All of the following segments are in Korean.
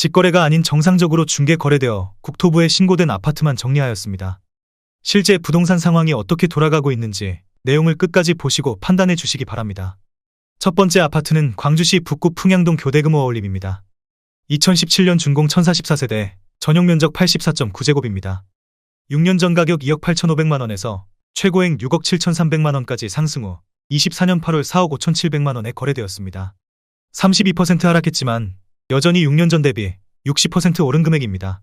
직거래가 아닌 정상적으로 중개 거래되어 국토부에 신고된 아파트만 정리하였습니다. 실제 부동산 상황이 어떻게 돌아가고 있는지 내용을 끝까지 보시고 판단해 주시기 바랍니다. 첫 번째 아파트는 광주시 북구 풍양동 교대금 어울림입니다. 2017년 준공 1044세대, 전용면적 84.9제곱입니다. 6년 전 가격 2억 8,500만원에서 최고액 6억 7,300만원까지 상승 후 24년 8월 4억 5,700만원에 거래되었습니다. 32% 하락했지만 여전히 6년 전 대비 60% 오른 금액입니다.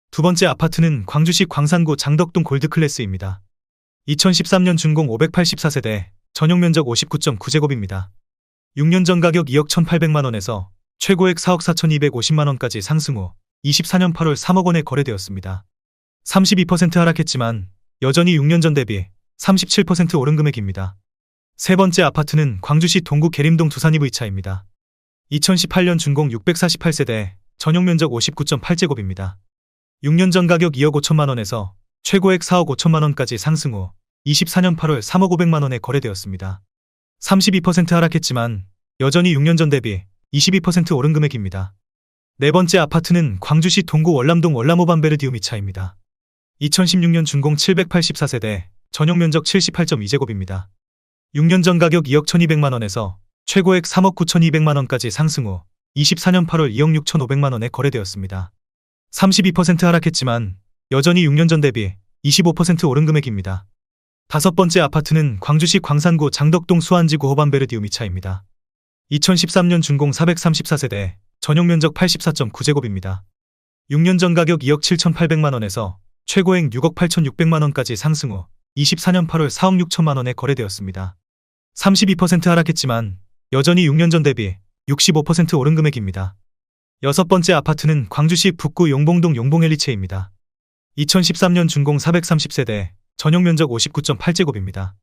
두 번째 아파트는 광주시 광산구 장덕동 골드클래스입니다. 2013년 준공 584세대, 전용면적 59.9제곱입니다. 6년 전 가격 2억 1,800만원에서 최고액 4억 4,250만원까지 상승 후 24년 8월 3억 원에 거래되었습니다. 32% 하락했지만 여전히 6년 전 대비 37% 오른 금액입니다. 세 번째 아파트는 광주시 동구 계림동 두산 EV차입니다. 2018년 준공 648세대, 전용면적 59.8제곱입니다. 6년 전 가격 2억 5천만원에서 최고액 4억 5천만원까지 상승 후 24년 8월 3억 5백만원에 거래되었습니다. 32% 하락했지만 여전히 6년 전 대비 22% 오른 금액입니다. 네 번째 아파트는 광주시 동구 월남동 월남오반베르디움 2차입니다. 2016년 준공 784세대, 전용면적 78.2제곱입니다. 6년 전 가격 2억 1200만원에서 최고액 3억 9200만원까지 상승 후 24년 8월 2억 6500만원에 거래되었습니다. 32% 하락했지만 여전히 6년 전 대비 25% 오른 금액입니다. 다섯 번째 아파트는 광주시 광산구 장덕동 수안지구 호반베르디움 2차입니다. 2013년 준공 434세대, 전용면적 84.9제곱입니다. 6년 전 가격 2억 7800만원에서 최고액 6억 8600만원까지 상승 후 24년 8월 4억 6천만원에 거래되었습니다. 32% 하락했지만 여전히 6년 전 대비 65% 오른 금액입니다. 여섯 번째 아파트는 광주시 북구 용봉동 용봉엘리체입니다. 2013년 준공 430세대, 전용면적 59.8제곱입니다.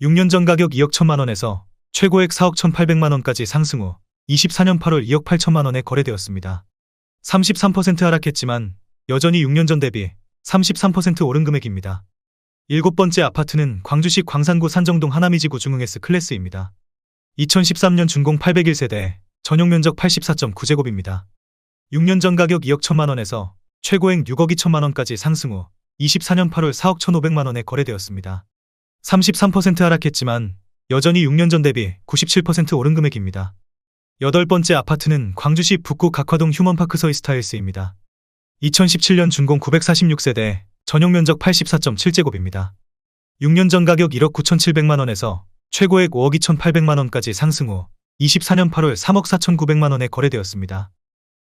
6년 전 가격 2억 1천만원에서 최고액 4억 1800만원까지 상승 후 24년 8월 2억 8천만원에 거래되었습니다. 33% 하락했지만 여전히 6년 전 대비 33% 오른 금액입니다. 일곱 번째 아파트는 광주시 광산구 산정동 하나미지구 중흥S 클래스입니다. 2013년 준공 801세대, 전용면적 84.9제곱입니다. 6년 전 가격 2억 1천만원에서 최고액 6억 2천만원까지 상승 후 24년 8월 4억 1,500만원에 거래되었습니다. 33% 하락했지만 여전히 6년 전 대비 97% 오른 금액입니다. 여덟 번째 아파트는 광주시 북구 각화동 휴먼파크 서이스타일스입니다. 2017년 준공 946세대, 전용면적 84.7제곱입니다. 6년 전 가격 1억 9,700만원에서 최고액 5억 2,800만원까지 상승 후 24년 8월 3억 4,900만원에 거래되었습니다.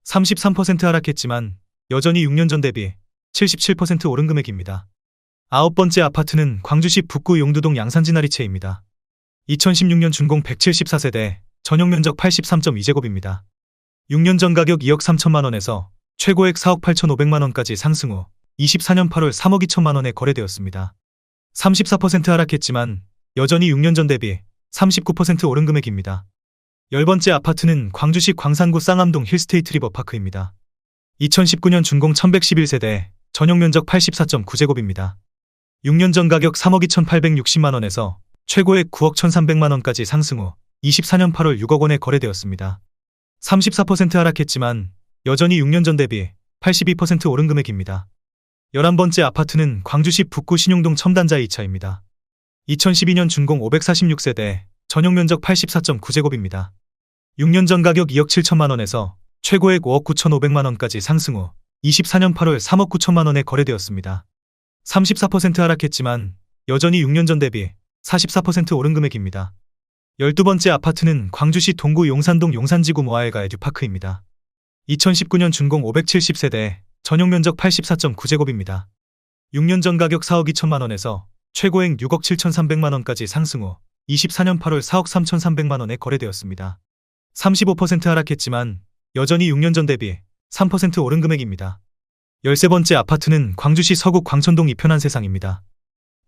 33% 하락했지만 여전히 6년 전 대비 77% 오른 금액입니다. 아홉 번째 아파트는 광주시 북구 용두동 양산진아리체입니다. 2016년 준공 174세대, 전용면적 83.2제곱입니다. 6년 전 가격 2억 3천만원에서 최고액 4억 8,500만원까지 상승 후 24년 8월 3억 2천만원에 거래되었습니다. 34% 하락했지만 여전히 6년 전 대비 39% 오른 금액입니다. 열 번째 아파트는 광주시 광산구 쌍암동 힐스테이트 리버파크입니다. 2019년 준공 1111세대, 전용면적 84.9제곱입니다. 6년 전 가격 3억 2,860만원에서 최고액 9억 1,300만원까지 상승 후 24년 8월 6억 원에 거래되었습니다. 34% 하락했지만 여전히 6년 전 대비 82% 오른 금액입니다. 11번째 아파트는 광주시 북구 신용동 첨단자 2차입니다. 2012년 준공 546세대, 전용면적 84.9제곱입니다. 6년 전 가격 2억 7천만원에서 최고액 5억 9,500만원까지 상승 후 24년 8월 3억 9천만원에 거래되었습니다. 34% 하락했지만 여전히 6년 전 대비 44% 오른 금액입니다. 12번째 아파트는 광주시 동구 용산동 용산지구 모아엘가 에듀파크입니다. 2019년 준공 570세대, 전용면적 84.9제곱입니다. 6년 전 가격 4억 2천만원에서 최고액 6억 7,300만원까지 상승 후 24년 8월 4억 3,300만원에 거래되었습니다. 35% 하락했지만 여전히 6년 전 대비 3% 오른 금액입니다. 13번째 아파트는 광주시 서구 광천동 이편한 세상입니다.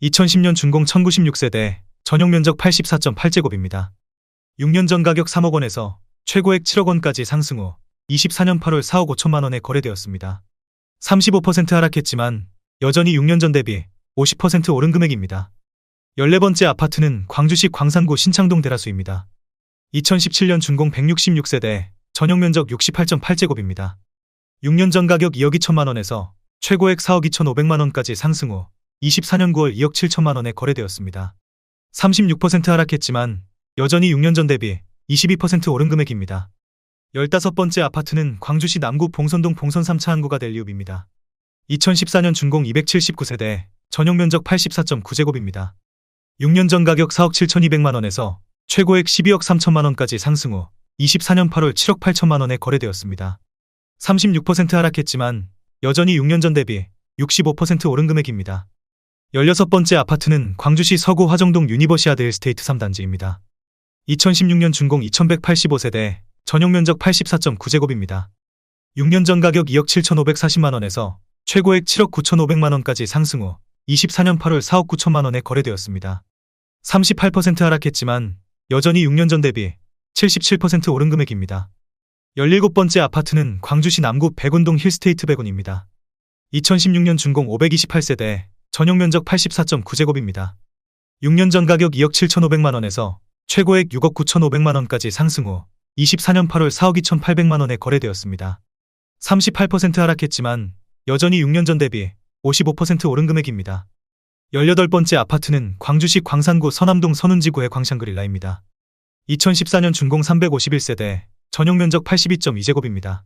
2010년 준공 1096세대, 전용면적 84.8제곱입니다. 6년 전 가격 3억 원에서 최고액 7억 원까지 상승 후 24년 8월 4억 5천만 원에 거래되었습니다. 35% 하락했지만 여전히 6년 전 대비 50% 오른 금액입니다. 14번째 아파트는 광주시 광산구 신창동 대라수입니다. 2017년 준공 166세대, 전용면적 68.8제곱입니다. 6년 전 가격 2억 2천만 원에서 최고액 4억 2천5백만 원까지 상승 후 24년 9월 2억 7천만 원에 거래되었습니다. 36% 하락했지만 여전히 6년 전 대비 22% 오른 금액입니다. 15번째 아파트는 광주시 남구 봉선동 봉선 3차 항구가 델리움입니다. 2014년 준공 279세대, 전용 면적 84.9제곱입니다. 6년 전 가격 4억 7천2백만 원에서 최고액 12억 3천만 원까지 상승 후 24년 8월 7억 8천만 원에 거래되었습니다. 36% 하락했지만 여전히 6년 전 대비 65% 오른 금액입니다. 16번째 아파트는 광주시 서구 화정동 유니버시아드 힐스테이트 3단지입니다. 2016년 준공 2185세대, 전용 면적 84.9제곱입니다. 6년 전 가격 2억 7천5백사십만 원에서 최고액 7억 9천5백만 원까지 상승 후 24년 8월 4억 9천만 원에 거래되었습니다. 38% 하락했지만 여전히 6년 전 대비 77% 오른 금액입니다. 17번째 아파트는 광주시 남구 백운동 힐스테이트 백운입니다. 2016년 준공 528세대, 전용 면적 84.9제곱입니다. 6년 전 가격 2억 7천5백만 원에서 최고액 6억 9천5백만 원까지 상승 후 24년 8월 4억 2천8백만 원에 거래되었습니다. 38% 하락했지만 여전히 6년 전 대비 55% 오른 금액입니다. 18번째 아파트는 광주시 광산구 서남동 선운지구의 광샹그릴라입니다. 2014년 준공 351세대, 전용 면적 82.2제곱입니다.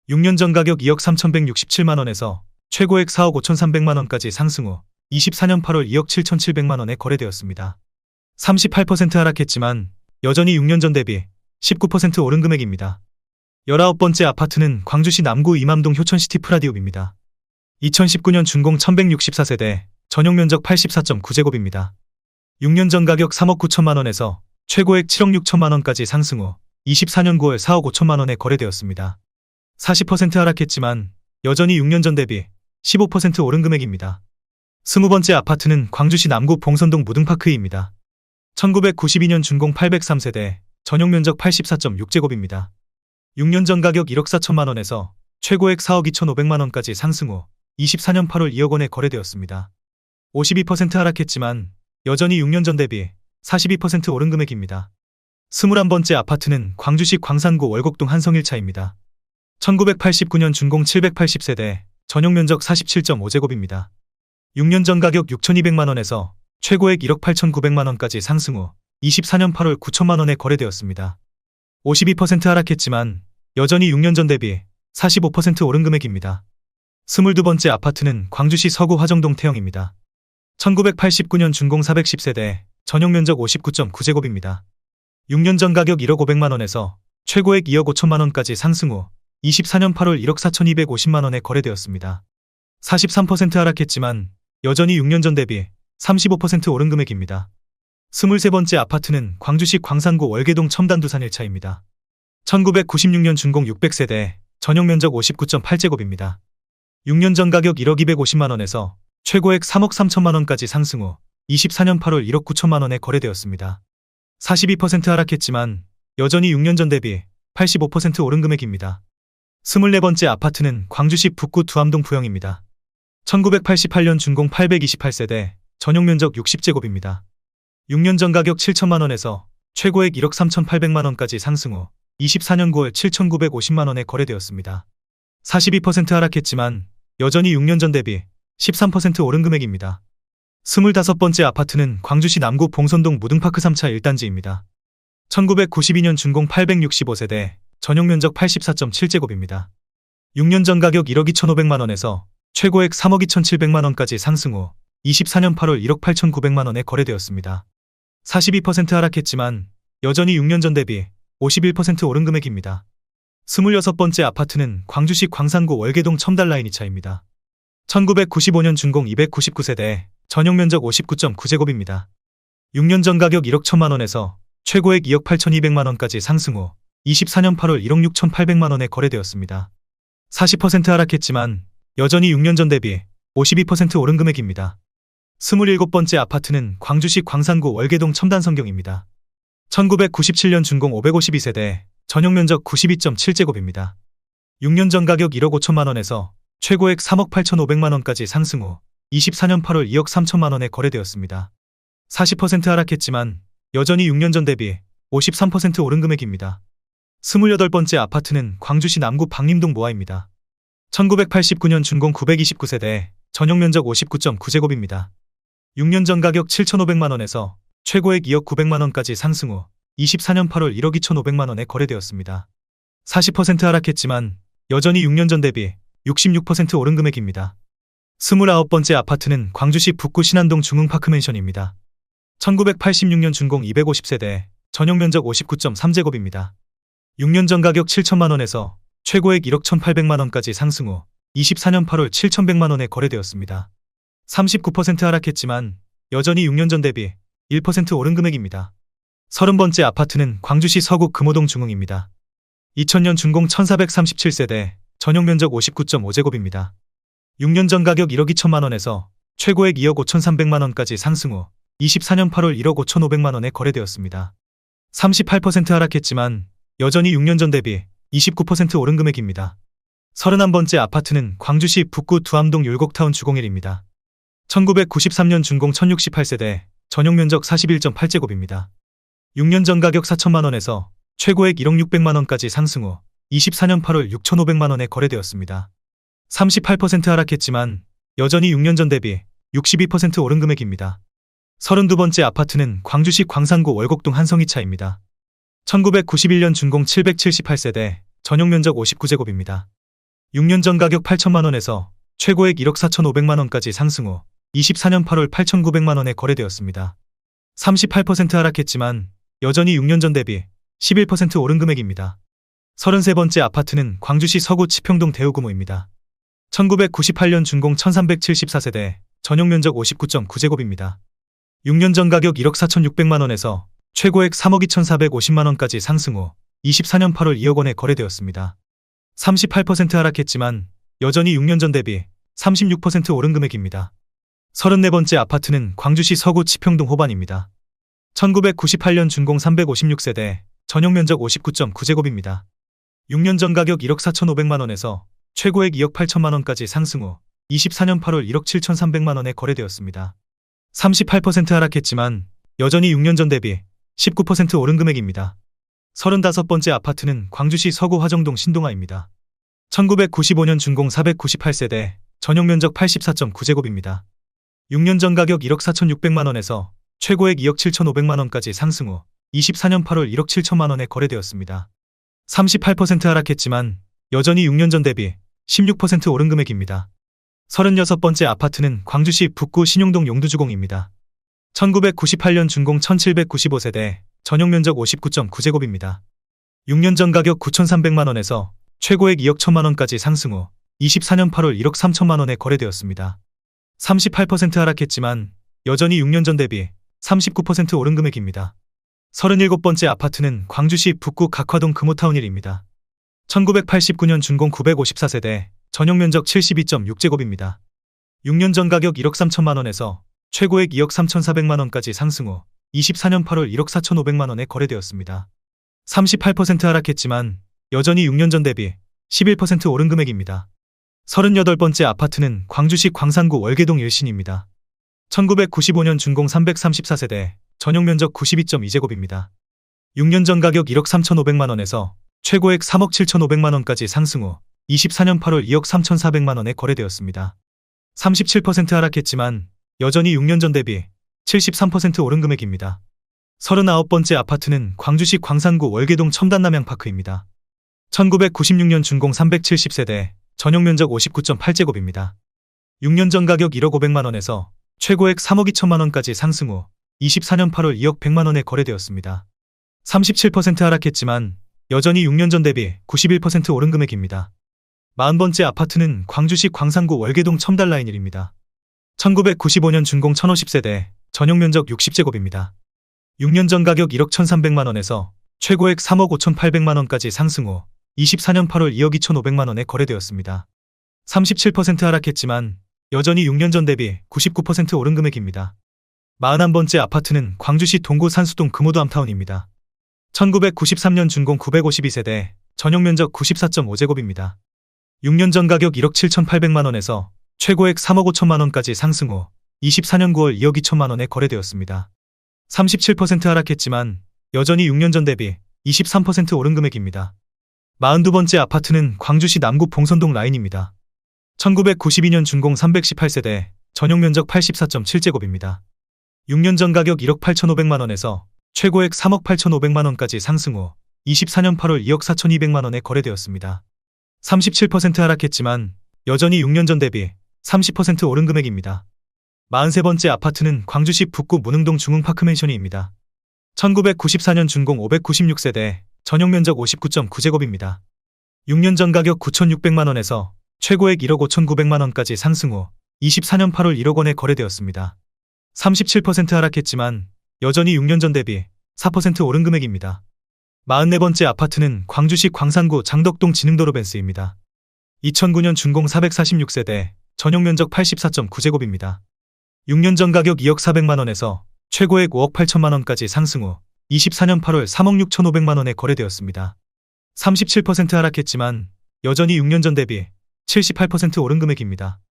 6년 전 가격 2억 3,167만 원에서 최고액 4억 5천3백만 원까지 상승 후 24년 8월 2억 7천7백만 원에 거래되었습니다. 38% 하락했지만 여전히 6년 전 대비 19% 오른 금액입니다. 19번째 아파트는 광주시 남구 이맘동 효천시티 프라디움입니다. 2019년 준공 1164세대, 전용 면적 84.9제곱입니다. 6년 전 가격 3억 9천만 원에서 최고액 7억 6천만 원까지 상승 후 24년 9월 4억 5천만 원에 거래되었습니다. 40% 하락했지만 여전히 6년 전 대비 15% 오른 금액입니다. 20번째 아파트는 광주시 남구 봉선동 무등파크입니다. 1992년 준공 803세대, 전용 면적 84.6제곱입니다. 6년 전 가격 1억 4천만 원에서 최고액 4억 2천5백만 원까지 상승 후 24년 8월 2억 원에 거래되었습니다. 52% 하락했지만 여전히 6년 전 대비 42% 오른 금액입니다. 21번째 아파트는 광주시 광산구 월곡동 한성 1차입니다. 1989년 준공 780세대, 전용 면적 47.5제곱입니다. 6년 전 가격 6,200만 원에서 최고액 1억 8천9백만 원까지 상승 후 24년 8월 9천만 원에 거래되었습니다. 52% 하락했지만 여전히 6년 전 대비 45% 오른 금액입니다. 22번째 아파트는 광주시 서구 화정동 태영입니다. 1989년 준공 410세대, 전용 면적 59.9제곱입니다. 6년 전 가격 1억 5백만 원에서 최고액 2억 5천만 원까지 상승 후 24년 8월 1억 4천2백오십만 원에 거래되었습니다. 43% 하락했지만 여전히 6년 전 대비 35% 오른 금액입니다. 23번째 아파트는 광주시 광산구 월계동 첨단두산 1차입니다. 1996년 준공 600세대, 전용 면적 59.8제곱입니다. 6년 전 가격 1억 250만 원에서 최고액 3억 3천만 원까지 상승 후 24년 8월 1억 9천만 원에 거래되었습니다. 42% 하락했지만 여전히 6년 전 대비 85% 오른 금액입니다. 24번째 아파트는 광주시 북구 두암동 부영입니다. 1988년 준공 828세대, 전용 면적 60제곱입니다. 6년 전 가격 7천만 원에서 최고액 1억 3천8백만 원까지 상승 후 24년 9월 7,950만 원에 거래되었습니다. 42% 하락했지만 여전히 6년 전 대비 13% 오른 금액입니다. 25번째 아파트는 광주시 남구 봉선동 무등파크 3차 1단지입니다. 1992년 준공 865세대, 전용 면적 84.7제곱입니다. 6년 전 가격 1억 2천5백만 원에서 최고액 3억 2천7백만 원까지 상승 후 24년 8월 1억 8천9백만 원에 거래되었습니다. 42% 하락했지만 여전히 6년 전 대비 51% 오른 금액입니다. 26번째 아파트는 광주시 광산구 월계동 첨달라인 2차입니다. 1995년 준공 299세대, 전용 면적 59.9제곱입니다. 6년 전 가격 1억 1천만 원에서 최고액 2억 8천2백만 원까지 상승 후 24년 8월 1억 6천8백만 원에 거래되었습니다. 40% 하락했지만 여전히 6년 전 대비 52% 오른 금액입니다. 27번째 아파트는 광주시 광산구 월계동 첨단성경입니다. 1997년 준공 552세대, 전용 면적 92.7제곱입니다. 6년 전 가격 1억 5천만 원에서 최고액 3억 8천5백만 원까지 상승 후 24년 8월 2억 3천만 원에 거래되었습니다. 40% 하락했지만 여전히 6년 전 대비 53% 오른 금액입니다. 28번째 아파트는 광주시 남구 박림동 모아입니다. 1989년 준공 929세대, 전용 면적 59.9제곱입니다. 6년 전 가격 7,500만원에서 최고액 2억 900만원까지 상승 후 24년 8월 1억 2,500만원에 거래되었습니다. 40% 하락했지만 여전히 6년 전 대비 66% 오른 금액입니다. 29번째 아파트는 광주시 북구 신안동 중흥파크맨션입니다. 1986년 준공 250세대, 전용 면적 59.3제곱입니다. 6년 전 가격 7천만원에서 최고액 1억 1,800만원까지 상승 후 24년 8월 7,100만원에 거래되었습니다. 39% 하락했지만 여전히 6년 전 대비 1% 오른 금액입니다. 30번째 아파트는 광주시 서구 금호동 중흥입니다. 2000년 준공 1437세대, 전용 면적 59.5제곱입니다. 6년 전 가격 1억 2천만원에서 최고액 2억 5,300만원까지 상승 후 24년 8월 1억 5,500만원에 거래되었습니다. 38% 하락했지만 여전히 6년 전 대비 29% 오른 금액입니다. 31번째 아파트는 광주시 북구 두암동 율곡타운 주공일입니다. 1993년 준공 1068세대, 전용 면적 41.8제곱입니다. 6년 전 가격 4천만원에서 최고액 1억 600만원까지 상승 후 24년 8월 6,500만원에 거래되었습니다. 38% 하락했지만 여전히 6년 전 대비 62% 오른 금액입니다. 32번째 아파트는 광주시 광산구 월곡동 한성이차입니다. 1991년 준공 778세대, 전용 면적 59제곱입니다. 6년 전 가격 8천만원에서 최고액 1억 4,500만원까지 상승 후 24년 8월 8,900만원에 거래되었습니다. 38% 하락했지만 여전히 6년 전 대비 11% 오른 금액입니다. 33번째 아파트는 광주시 서구 치평동 대우구모입니다. 1998년 준공 1374세대, 전용 면적 59.9제곱입니다. 6년 전 가격 1억 4,600만원에서 최고액 3억 2,450만원까지 상승 후 24년 8월 2억 원에 거래되었습니다. 38% 하락했지만 여전히 6년 전 대비 36% 오른 금액입니다. 34번째 아파트는 광주시 서구 치평동 호반입니다. 1998년 준공 356세대, 전용 면적 59.9제곱입니다. 6년 전 가격 1억 4,500만원에서 최고액 2억 8천만원까지 상승 후 24년 8월 1억 7,300만원에 거래되었습니다. 38% 하락했지만 여전히 6년 전 대비 19% 오른 금액입니다. 35번째 아파트는 광주시 서구 화정동 신동아입니다. 1995년 준공 498세대, 전용 면적 84.9제곱입니다. 6년 전 가격 1억 4,600만원에서 최고액 2억 7,500만원까지 상승 후 24년 8월 1억 7천만원에 거래되었습니다. 38% 하락했지만 여전히 6년 전 대비 16% 오른 금액입니다. 36번째 아파트는 광주시 북구 신용동 용두주공입니다. 1998년 준공 1795세대, 전용 면적 59.9제곱입니다. 6년 전 가격 9,300만원에서 최고액 2억 1천만원까지 상승 후 24년 8월 1억 3천만원에 거래되었습니다. 38% 하락했지만 여전히 6년 전 대비 39% 오른 금액입니다. 37번째 아파트는 광주시 북구 각화동 금호타운일입니다. 1989년 준공 954세대, 전용 면적 72.6제곱입니다. 6년 전 가격 1억 3천만원에서 최고액 2억 3,400만원까지 상승 후 24년 8월 1억 4,500만원에 거래되었습니다. 38% 하락했지만 여전히 6년 전 대비 11% 오른 금액입니다. 38번째 아파트는 광주시 광산구 월계동 일신입니다. 1995년 준공 334세대, 전용 면적 92.2제곱입니다. 6년 전 가격 1억 3,500만원에서 최고액 3억 7,500만원까지 상승 후 24년 8월 2억 3,400만원에 거래되었습니다. 37% 하락했지만 여전히 6년 전 대비 73% 오른 금액입니다. 39번째 아파트는 광주시 광산구 월계동 첨단남양파크입니다. 1996년 준공 370세대, 전용 면적 59.8제곱입니다. 6년 전 가격 1억 500만원에서 최고액 3억 2천만원까지 상승 후 24년 8월 2억 100만원에 거래되었습니다. 37% 하락했지만 여전히 6년 전 대비 91% 오른 금액입니다. 40번째 아파트는 광주시 광산구 월계동 첨달라인일입니다. 1995년 준공 1050세대, 전용 면적 60제곱입니다. 6년 전 가격 1억 1,300만원에서 최고액 3억 5,800만원까지 상승 후 24년 8월 2억 2,500만원에 거래되었습니다. 37% 하락했지만 여전히 6년 전 대비 99% 오른 금액입니다. 41번째 아파트는 광주시 동구 산수동 금호도암타운입니다. 1993년 준공 952세대, 전용 면적 94.5제곱입니다. 6년 전 가격 1억 7,800만원에서 최고액 3억 5천만원까지 상승 후 24년 9월 2억 2천만원에 거래되었습니다. 37% 하락했지만 여전히 6년 전 대비 23% 오른 금액입니다. 42번째 아파트는 광주시 남구 봉선동 라인입니다. 1992년 준공 318세대, 전용 면적 84.7제곱입니다. 6년 전 가격 1억 8,500만 원에서 최고액 3억 8,500만 원까지 상승 후 24년 8월 2억 4,200만 원에 거래되었습니다. 37% 하락했지만 여전히 6년 전 대비 30% 오른 금액입니다. 43번째 아파트는 광주시 북구 문흥동 중흥파크맨션이입니다. 1994년 준공 596세대, 전용 면적 59.9제곱입니다. 6년 전 가격 9,600만 원에서 최고액 1억 5,900만 원까지 상승 후 24년 8월 1억 원에 거래되었습니다. 37% 하락했지만 여전히 6년 전 대비 4% 오른 금액입니다. 44번째 아파트는 광주시 광산구 장덕동 진흥도로 벤스입니다. 2009년 준공 446세대, 전용 면적 84.9제곱입니다. 6년 전 가격 2억 400만 원에서 최고액 5억 8천만 원까지 상승 후 24년 8월 3억 6,500만 원에 거래되었습니다. 37% 하락했지만 여전히 6년 전 대비 78% 오른 금액입니다.